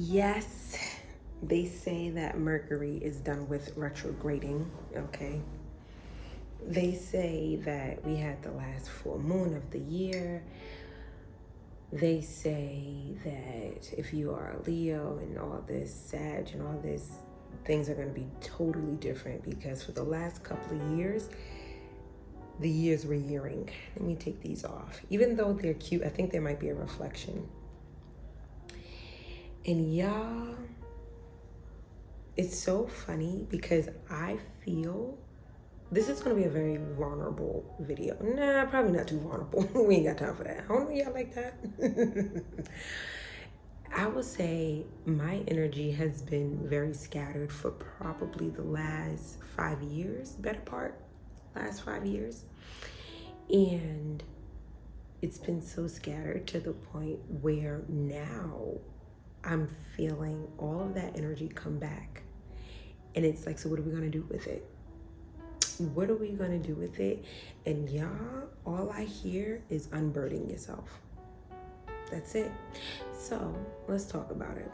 Yes, they say that Mercury is done with retrograding, okay? They say that we had the last full moon of the year. They say that if you are a Leo and all this Sag and all this, things are going to be totally different because for the last couple of years, the years were yearing. Let me take these off. Even though they're cute, I think there might be a reflection. And y'all, it's so funny because I feel this is going to be a very vulnerable video. Nah, probably not too vulnerable. We ain't got time for that. I don't know y'all like that. I would say my energy has been very scattered for probably the last 5 years, better part, last 5 years. And it's been so scattered to the point where now I'm feeling all of that energy come back. And it's like, so what are we going to do with it? What are we going to do with it? And y'all, all I hear is unburden yourself. That's it. So let's talk about it.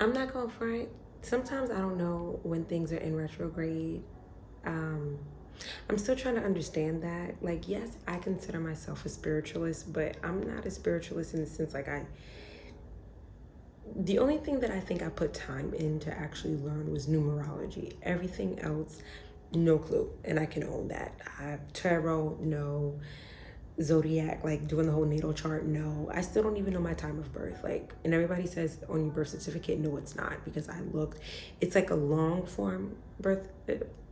I'm not going to front. Sometimes I don't know when things are in retrograde. I'm still trying to understand that. Like, yes, I consider myself a spiritualist, but I'm not a spiritualist in the sense the only thing that I think I put time in to actually learn was numerology. Everything else, no clue. And I can own that. Tarot, no. Zodiac, like doing the whole natal chart, no. I still don't even know my time of birth. Like, and everybody says on your birth certificate, no, it's not, because I looked. It's like a long form birth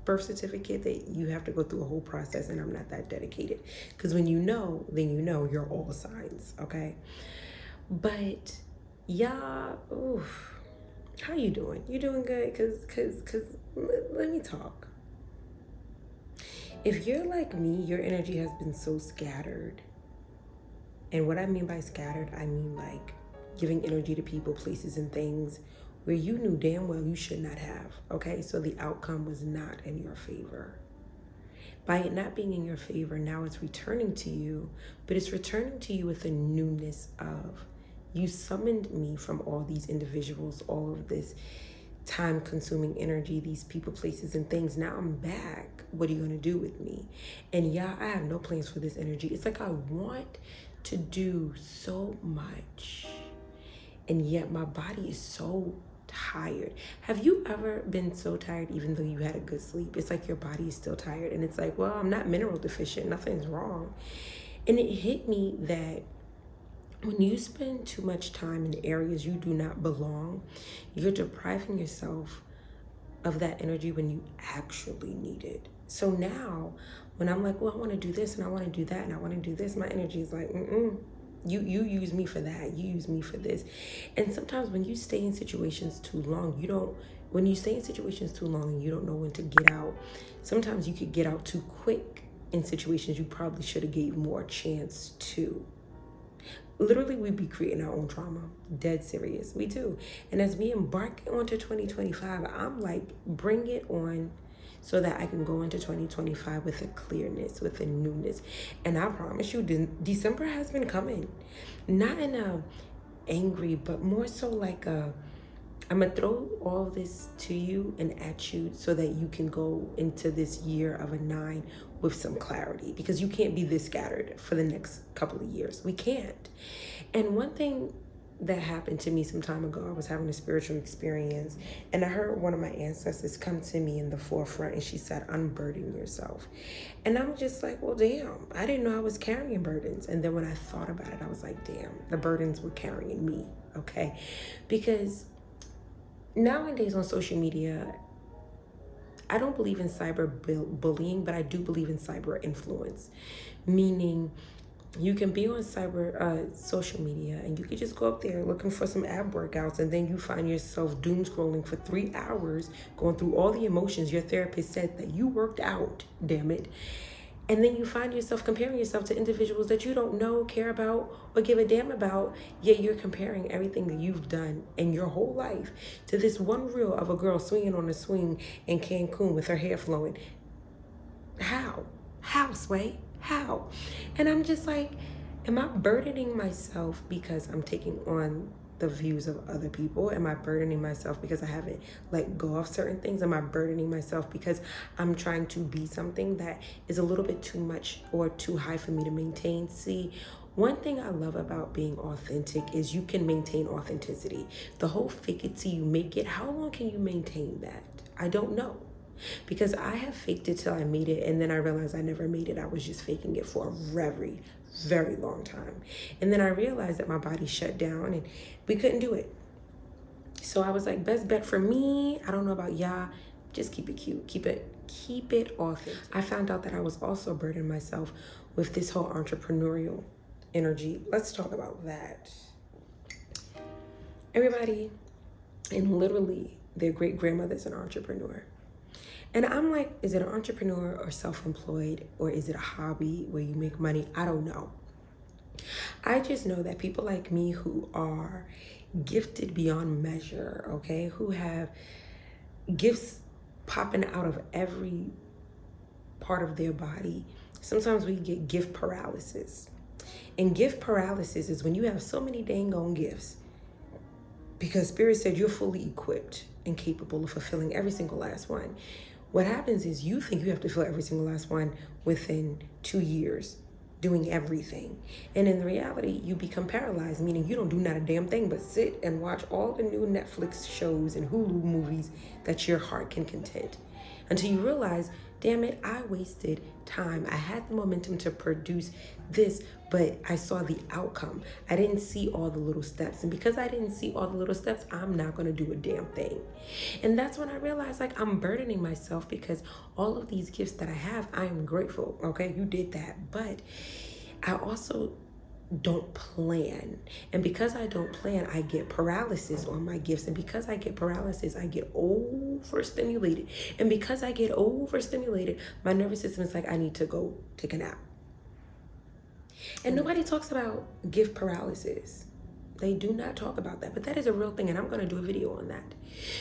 certificate that you have to go through a whole process, and I'm not that dedicated. Because when you know, then you know you're all signs, okay? But y'all, oof, how you doing? You doing good? Cause let me talk. If you're like me, your energy has been so scattered. And what I mean by scattered, I mean like giving energy to people, places, and things where you knew damn well you should not have, okay? So the outcome was not in your favor. By it not being in your favor, now it's returning to you, but it's returning to you with a newness of, you summoned me from all these individuals, all of this time-consuming energy, these people, places, and things. Now I'm back. What are you going to do with me? And yeah, I have no plans for this energy. It's like I want to do so much, and yet my body is so tired. Have you ever been so tired even though you had a good sleep? It's like your body is still tired, and it's like, well, I'm not mineral deficient. Nothing's wrong. And it hit me that when you spend too much time in areas you do not belong, you're depriving yourself of that energy when you actually need it. So now, when I'm like, well, I want to do this and I want to do that and I want to do this, my energy is like, You use me for that. You use me for this. And sometimes when you stay in situations too long, when you stay in situations too long and you don't know when to get out, sometimes you could get out too quick in situations you probably should have gave more chance to. Literally, we be creating our own trauma. Dead serious. We do. And as we embark onto 2025, I'm like, bring it on so that I can go into 2025 with a clearness, with a newness. And I promise you, December has been coming. Not in a angry, but more so like I'm going to throw all this to you and at you so that you can go into this year of a 9 with some clarity, because you can't be this scattered for the next couple of years. We can't. And one thing that happened to me some time ago, I was having a spiritual experience, and I heard one of my ancestors come to me in the forefront, and she said, unburden yourself. And I'm just like, well, damn, I didn't know I was carrying burdens. And then when I thought about it, I was like, damn, the burdens were carrying me, okay? Because nowadays on social media, I don't believe in cyber bullying, but I do believe in cyber influence, meaning you can be on social media and you could just go up there looking for some ab workouts, and then you find yourself doom scrolling for 3 hours, going through all the emotions your therapist said that you worked out, damn it. And then you find yourself comparing yourself to individuals that you don't know, care about, or give a damn about. Yet you're comparing everything that you've done in your whole life to this one reel of a girl swinging on a swing in Cancun with her hair flowing. How? How, Sway? How? And I'm just like, am I burdening myself because I'm taking on the views of other people? Am I burdening myself because I haven't let go of certain things? Am I burdening myself because I'm trying to be something that is a little bit too much or too high for me to maintain? See, one thing I love about being authentic is you can maintain authenticity. The whole fake it till you make it, how long can you maintain that? I don't know. Because I have faked it till I made it, and then I realized I never made it. I was just faking it for a very, very long time. And then I realized that my body shut down and we couldn't do it. So I was like, best bet for me, I don't know about y'all, just keep it cute. Keep it authentic. I found out that I was also burdening myself with this whole entrepreneurial energy. Let's talk about that. Everybody, and literally their great grandmother's an entrepreneur. And I'm like, is it an entrepreneur or self-employed, or is it a hobby where you make money? I don't know. I just know that people like me who are gifted beyond measure, okay, who have gifts popping out of every part of their body, sometimes we get gift paralysis. And gift paralysis is when you have so many dang on gifts because Spirit said you're fully equipped and capable of fulfilling every single last one. What happens is you think you have to fill every single last one within 2 years, doing everything. And in reality, you become paralyzed, meaning you don't do not a damn thing but sit and watch all the new Netflix shows and Hulu movies that your heart can content. Until you realize, damn it, I wasted time. I had the momentum to produce this, but I saw the outcome. I didn't see all the little steps. And because I didn't see all the little steps, I'm not going to do a damn thing. And that's when I realized, like, I'm burdening myself because all of these gifts that I have, I am grateful. Okay, you did that. But I also don't plan. And because I don't plan, I get paralysis on my gifts. And because I get paralysis, I get overstimulated. And because I get overstimulated, my nervous system is like, I need to go take a nap. And nobody talks about gift paralysis. They do not talk about that, but that is a real thing, and I'm going to do a video on that.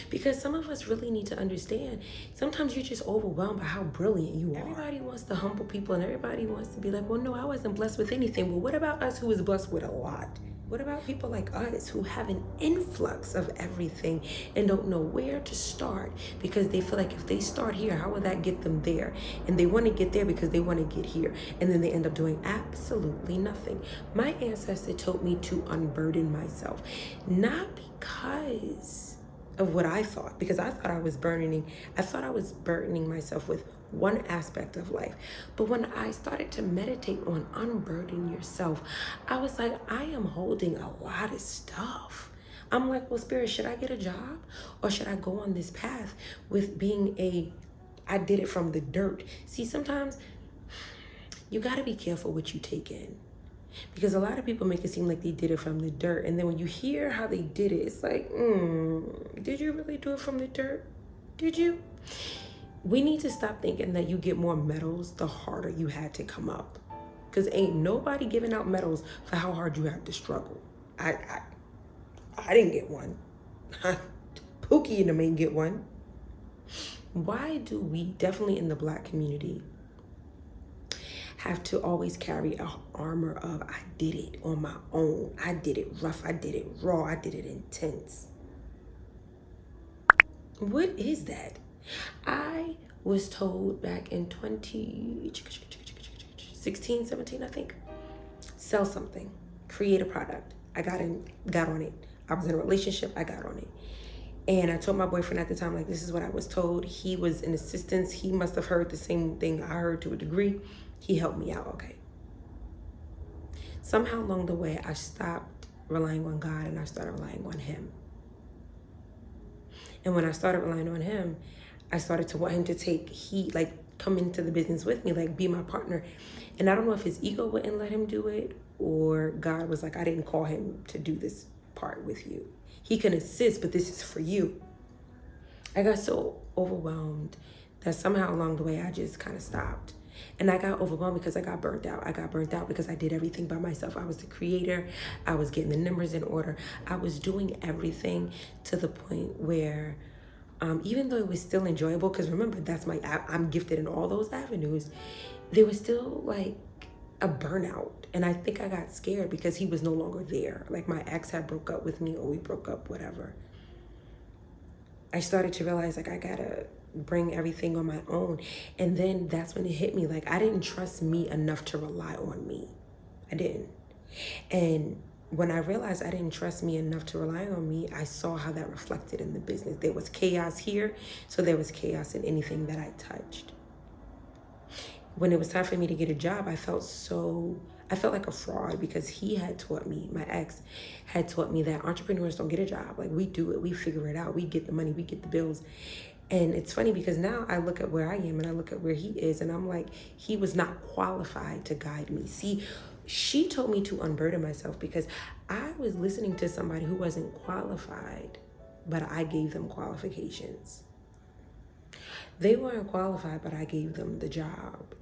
Because some of us really need to understand, sometimes you're just overwhelmed by how brilliant you are. Everybody wants to humble people, and everybody wants to be like, well, no, I wasn't blessed with anything. Well, what about us who is blessed with a lot? What about people like us who have an influx of everything and don't know where to start because they feel like if they start here, how will that get them there? And they want to get there because they want to get here. And then they end up doing absolutely nothing. My ancestor told me to unburden myself, not because of what I thought, because I thought I was burdening myself with one aspect of life. But when I started to meditate on unburden yourself, I was like, I am holding a lot of stuff. I'm like, well, Spirit, should I get a job? Or should I go on this path with being I did it from the dirt? See, sometimes you got to be careful what you take in. Because a lot of people make it seem like they did it from the dirt. And then when you hear how they did it, it's like, did you really do it from the dirt? Did you? We need to stop thinking that you get more medals the harder you had to come up. Because ain't nobody giving out medals for how hard you had to struggle. I didn't get one. Pookie and them ain't get one. Why do we, definitely in the Black community, have to always carry an armor of, I did it on my own. I did it rough. I did it raw. I did it intense. What is that? I was told back in 2016, 17, I think, sell something, create a product. I got on it. I was in a relationship, I got on it. And I told my boyfriend at the time, like, this is what I was told. He was in assistance. He must have heard the same thing I heard to a degree. He helped me out, okay. Somehow along the way, I stopped relying on God and I started relying on him. And when I started relying on him, I started to want him to take heed, like come into the business with me, like be my partner. And I don't know if his ego wouldn't let him do it or God was like, I didn't call him to do this part with you. He can assist, but this is for you. I got so overwhelmed that somehow along the way, I just kind of stopped. And I got overwhelmed because I got burnt out. I got burnt out because I did everything by myself. I was the creator. I was getting the numbers in order. I was doing everything to the point where even though it was still enjoyable, because remember, I'm gifted in all those avenues, there was still like a burnout. And I think I got scared because he was no longer there. Like my ex had broke up with me, or we broke up, whatever. I started to realize like I gotta bring everything on my own. And then that's when it hit me. Like I didn't trust me enough to rely on me. I didn't. And when I realized I didn't trust me enough to rely on me, I saw how that reflected in the business. There was chaos here, so there was chaos in anything that I touched. When it was time for me to get a job, I felt like a fraud because he had taught me, my ex had taught me that entrepreneurs don't get a job. Like we do it, we figure it out, we get the money, we get the bills. And it's funny because now I look at where I am and I look at where he is and I'm like, he was not qualified to guide me. See, she told me to unburden myself because I was listening to somebody who wasn't qualified, but I gave them qualifications. They weren't qualified, but I gave them the job.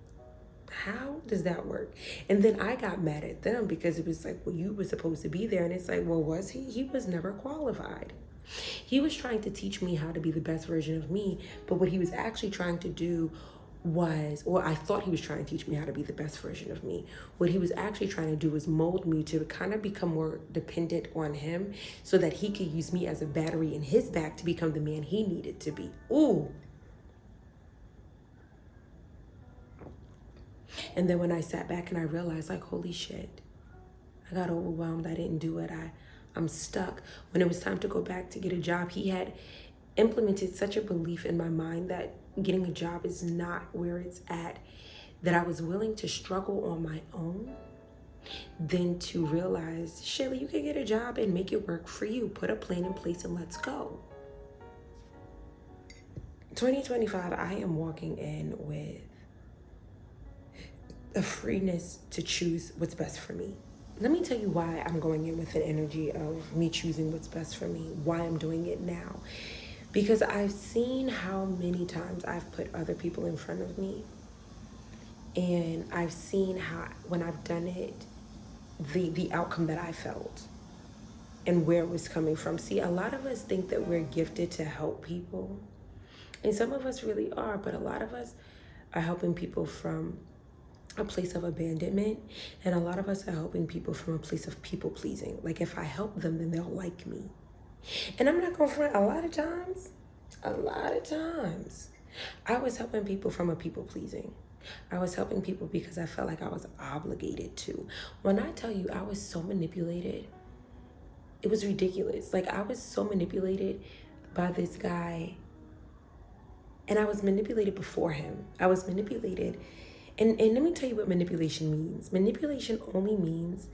How does that work? And then I got mad at them because it was like, well, you were supposed to be there. And it's like, well, was he? He was never qualified. He was trying to teach me how to be the best version of me. But what he was actually trying to do was, or I thought he was trying to teach me how to be the best version of me. What he was actually trying to do was mold me to kind of become more dependent on him so that he could use me as a battery in his back to become the man he needed to be. Ooh. And then when I sat back and I realized, like, holy shit, I got overwhelmed. I didn't do it. I'm stuck. When it was time to go back to get a job, he had implemented such a belief in my mind that getting a job is not where it's at, that I was willing to struggle on my own, then to realize, Shelly, you can get a job and make it work for you. Put a plan in place and let's go. 2025, I am walking in with a freeness to choose what's best for me. Let me tell you why I'm going in with an energy of me choosing what's best for me, why I'm doing it now. Because I've seen how many times I've put other people in front of me. And I've seen how, when I've done it, the outcome that I felt and where it was coming from. See, a lot of us think that we're gifted to help people. And some of us really are, but a lot of us are helping people from a place of abandonment, and a lot of us are helping people from a place of people pleasing. Like if I help them, then they'll like me. And I'm not gonna front, a lot of times, I was helping people from a people pleasing. I was helping people because I felt like I was obligated to. When I tell you I was so manipulated, it was ridiculous. Like I was so manipulated by this guy, and I was manipulated before him. I was manipulated. And let me tell you what manipulation means. Manipulation only means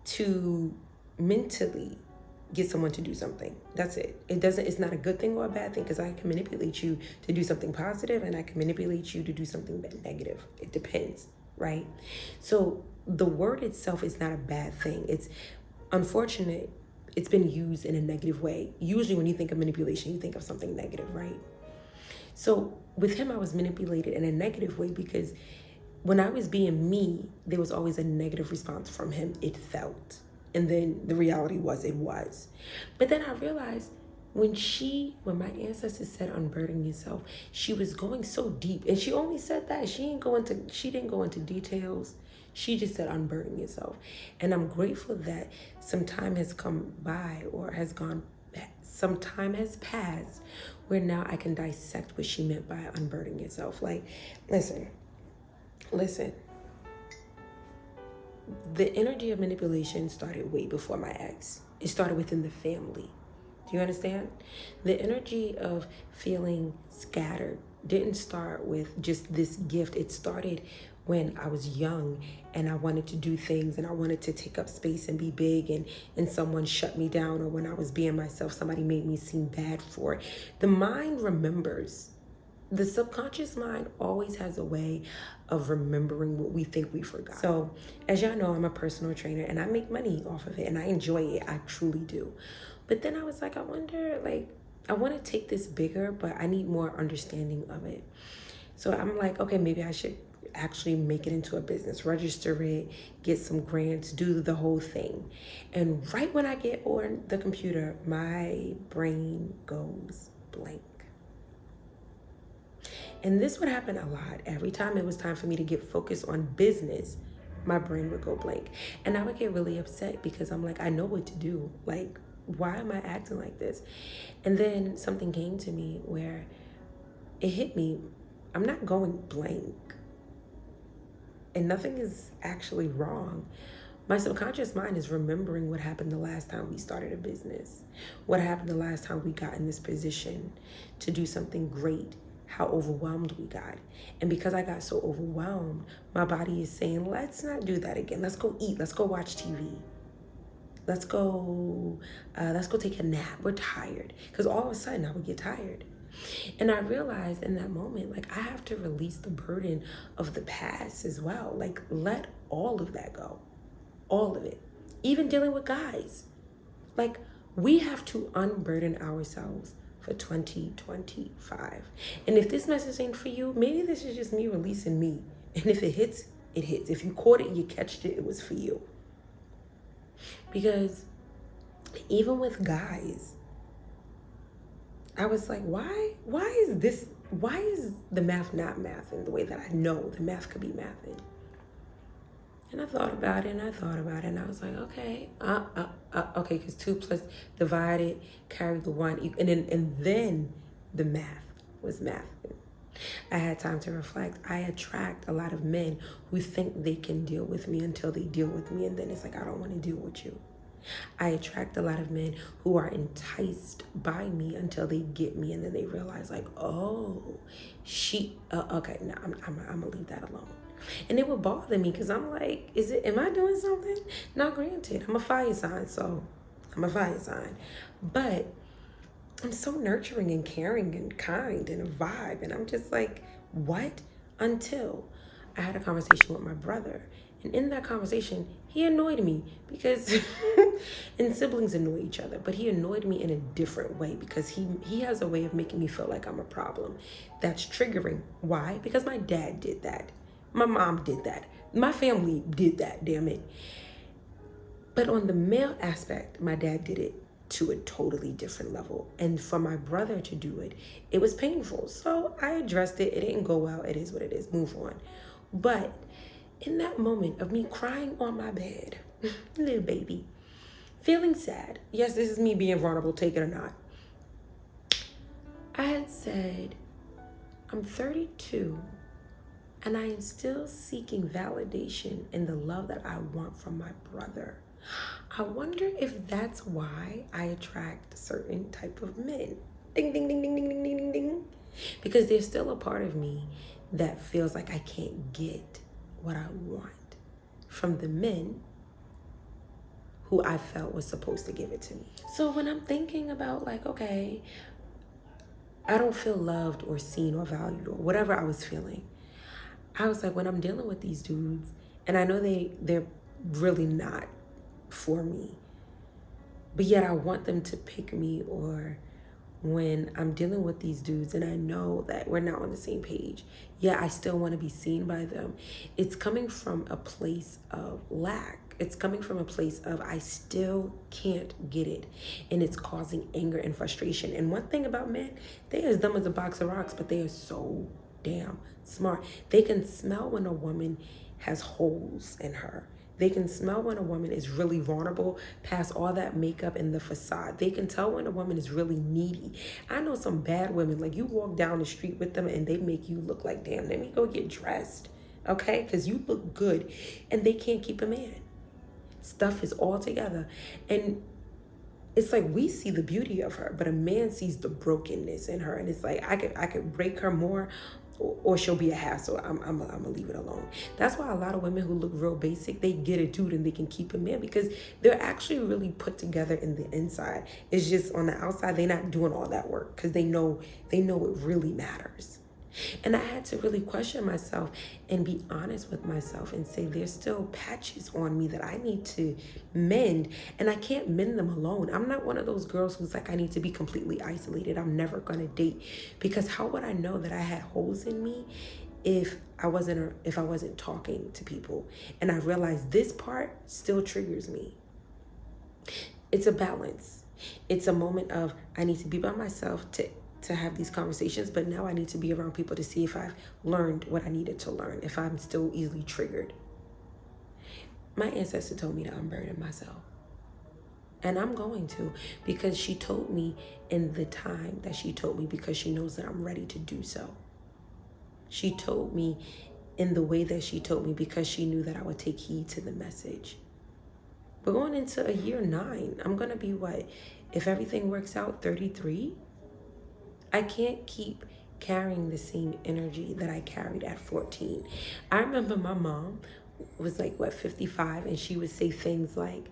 to mentally get someone to do something. That's it. It's not a good thing or a bad thing, because I can manipulate you to do something positive and I can manipulate you to do something negative. It depends, right? So the word itself is not a bad thing. It's unfortunate. It's been used in a negative way. Usually when you think of manipulation, you think of something negative, right? So with him, I was manipulated in a negative way because when I was being me, there was always a negative response from him, it felt. And then the reality was, it was. But then I realized when my ancestors said unburden yourself, she was going so deep. And she only said that. She didn't go into details. She just said unburden yourself. And I'm grateful that some time has come by, or some time has passed, where now I can dissect what she meant by unburden yourself. Like, listen. The energy of manipulation started way before my ex. It started within the family. Do you understand? The energy of feeling scattered didn't start with just this gift. It started when I was young and I wanted to do things and I wanted to take up space and be big, and someone shut me down, or when I was being myself, somebody made me seem bad for it. The mind remembers. The subconscious mind always has a way of remembering what we think we forgot. So as y'all know, I'm a personal trainer and I make money off of it and I enjoy it. I truly do. But then I was like, I want to take this bigger, but I need more understanding of it. So I'm like, okay, maybe I should actually make it into a business, register it, get some grants, do the whole thing. And right when I get on the computer, my brain goes blank. And this would happen a lot. Every time it was time for me to get focused on business, my brain would go blank. And I would get really upset because I'm like, I know what to do. Like, why am I acting like this? And then something came to me where it hit me. I'm not going blank. And nothing is actually wrong. My subconscious mind is remembering what happened the last time we started a business, what happened the last time we got in this position to do something great, how overwhelmed we got. And because I got so overwhelmed, my body is saying, let's not do that again. Let's go eat. Let's go watch TV. Let's go take a nap. We're tired. Because all of a sudden I would get tired. And I realized in that moment, like, I have to release the burden of the past as well. Like, let all of that go. All of it. Even dealing with guys. Like, we have to unburden ourselves for 2025. And if this message ain't for you, maybe this is just me releasing me. And if it hits, it hits. If you caught it, you catched it, it was for you. Because even with guys, I was like, why is the math not mathing the way that I know the math could be mathing? And I thought about it, and I was like, okay, okay, because 2 plus divided, carry the 1, and then the math was mathing. I had time to reflect. I attract a lot of men who think they can deal with me until they deal with me, and then it's like, I don't want to deal with you. I attract a lot of men who are enticed by me until they get me, and then they realize, like, oh, okay, no, I'm gonna leave that alone. And it would bother me because I'm like, am I doing something? Now, granted, I'm a fire sign, but I'm so nurturing and caring and kind and a vibe, and I'm just like, what? Until I had a conversation with my brother. And in that conversation, he annoyed me because, and siblings annoy each other, but he annoyed me in a different way because he has a way of making me feel like I'm a problem. That's triggering. Why? Because my dad did that. My mom did that. My family did that, damn it. But on the male aspect, my dad did it to a totally different level. And for my brother to do it, it was painful. So I addressed it. It didn't go well. It is what it is. Move on. But in that moment of me crying on my bed, little baby, feeling sad. Yes, this is me being vulnerable, take it or not. I had said, I'm 32 and I am still seeking validation in the love that I want from my brother. I wonder if that's why I attract certain type of men. Ding, ding, ding, ding, ding, ding, ding, ding. Because there's still a part of me that feels like I can't get what I want from the men who I felt was supposed to give it to me. So when I'm thinking about, like, okay, I don't feel loved or seen or valued or whatever I was feeling, I was like, when I'm dealing with these dudes, and I know they're really not for me, but yet I want them to pick me, or when I'm dealing with these dudes and I know that we're not on the same page, yeah, I still want to be seen by them. It's coming from a place of lack. It's coming from a place of I still can't get it. And it's causing anger and frustration. And one thing about men, they're as dumb as a box of rocks, but they are so damn smart. They can smell when a woman has holes in her. They can smell when a woman is really vulnerable past all that makeup and the facade. They can tell when a woman is really needy. I know some bad women, like, you walk down the street with them and they make you look like, damn, let me go get dressed, okay? Because you look good. And they can't keep a man. Stuff is all together. And it's like we see the beauty of her, but a man sees the brokenness in her. And it's like, I could break her more, or she'll be a hassle. I'm gonna leave it alone. That's why a lot of women who look real basic, they get a dude and they can keep a man because they're actually really put together in the inside. It's just on the outside, they're not doing all that work because they know it really matters. And I had to really question myself and be honest with myself and say there's still patches on me that I need to mend, and I can't mend them alone. I'm not one of those girls who's like, I need to be completely isolated. I'm never gonna date, because how would I know that I had holes in me if I wasn't talking to people? And I realized this part still triggers me. It's a balance. It's a moment of, I need to be by myself to have these conversations, but now I need to be around people to see if I've learned what I needed to learn, if I'm still easily triggered. My ancestor told me to unburden myself. And I'm going to, because she told me in the time that she told me, because she knows that I'm ready to do so. She told me in the way that she told me because she knew that I would take heed to the message. We're going into a year 9. I'm going to be what? If everything works out, 33? I can't keep carrying the same energy that I carried at 14. I remember my mom was like, 55? And she would say things like,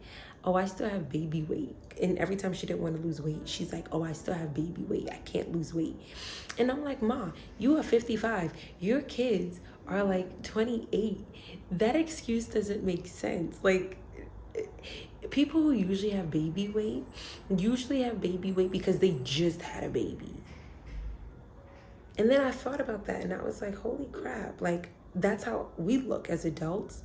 oh, I still have baby weight. And every time she didn't want to lose weight, she's like, oh, I still have baby weight. I can't lose weight. And I'm like, Ma, you are 55. Your kids are like 28. That excuse doesn't make sense. Like, people who usually have baby weight because they just had a baby. And then I thought about that and I was like, holy crap. Like, that's how we look as adults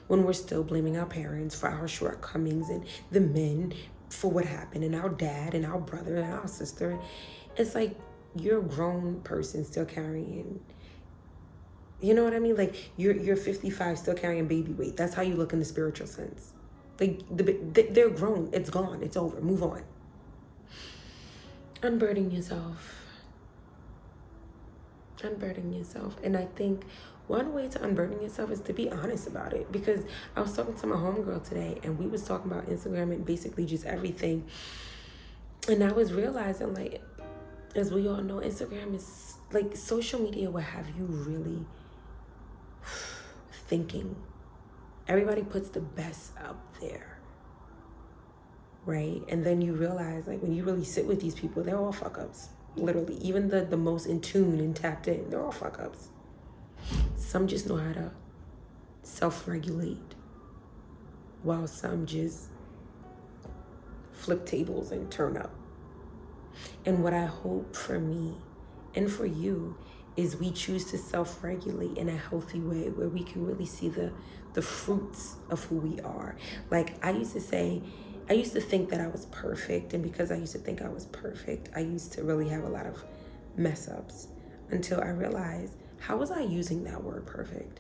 when we're still blaming our parents for our shortcomings and the men for what happened, and our dad and our brother and our sister. It's like, you're a grown person still carrying, you know what I mean? Like, you're 55 still carrying baby weight. That's how you look in the spiritual sense. Like, they're grown. It's gone. It's over. Move on. Unburden yourself. And I think one way to unburden yourself is to be honest about it, because I was talking to my homegirl today and we was talking about Instagram and basically just everything. And I was realizing, like, as we all know, Instagram is like, social media will have you really thinking. Everybody puts the best up there, right? And then you realize, like, when you really sit with these people, they're all fuck ups. Literally, even the most in tune and tapped in, they're all fuck ups. Some just know how to self-regulate, while some just flip tables and turn up. And what I hope for me and for you is we choose to self-regulate in a healthy way, where we can really see the fruits of who we are. Like, I used to think that I was perfect, and because I used to think I was perfect, I used to really have a lot of mess ups, until I realized, how was I using that word perfect?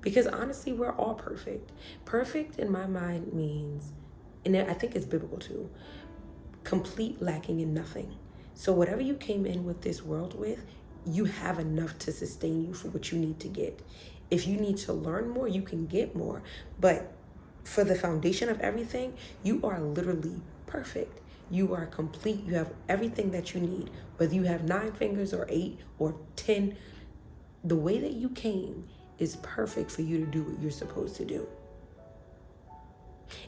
Because honestly, we're all perfect. Perfect in my mind means, and I think it's biblical too, complete, lacking in nothing. So whatever you came in with this world with, you have enough to sustain you for what you need to get. If you need to learn more, you can get more. But for the foundation of everything, you are literally perfect. You are complete. You have everything that you need. Whether you have 9 fingers or 8 or 10, the way that you came is perfect for you to do what you're supposed to do.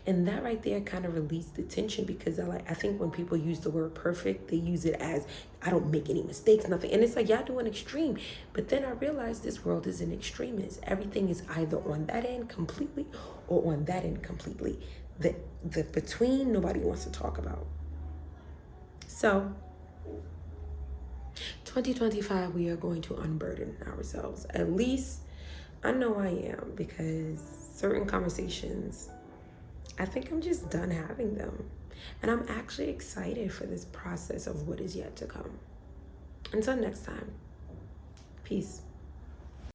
And that right there kind of released the tension, because I think when people use the word perfect, they use it as, I don't make any mistakes, nothing. And it's like, y'all do an extreme. But then I realized this world is an extremist. Everything is either on that end completely or on that end completely. The between, nobody wants to talk about. So 2025, we are going to unburden ourselves. At least I know I am, because certain conversations, I think I'm just done having them. And I'm actually excited for this process of what is yet to come. Until next time, peace.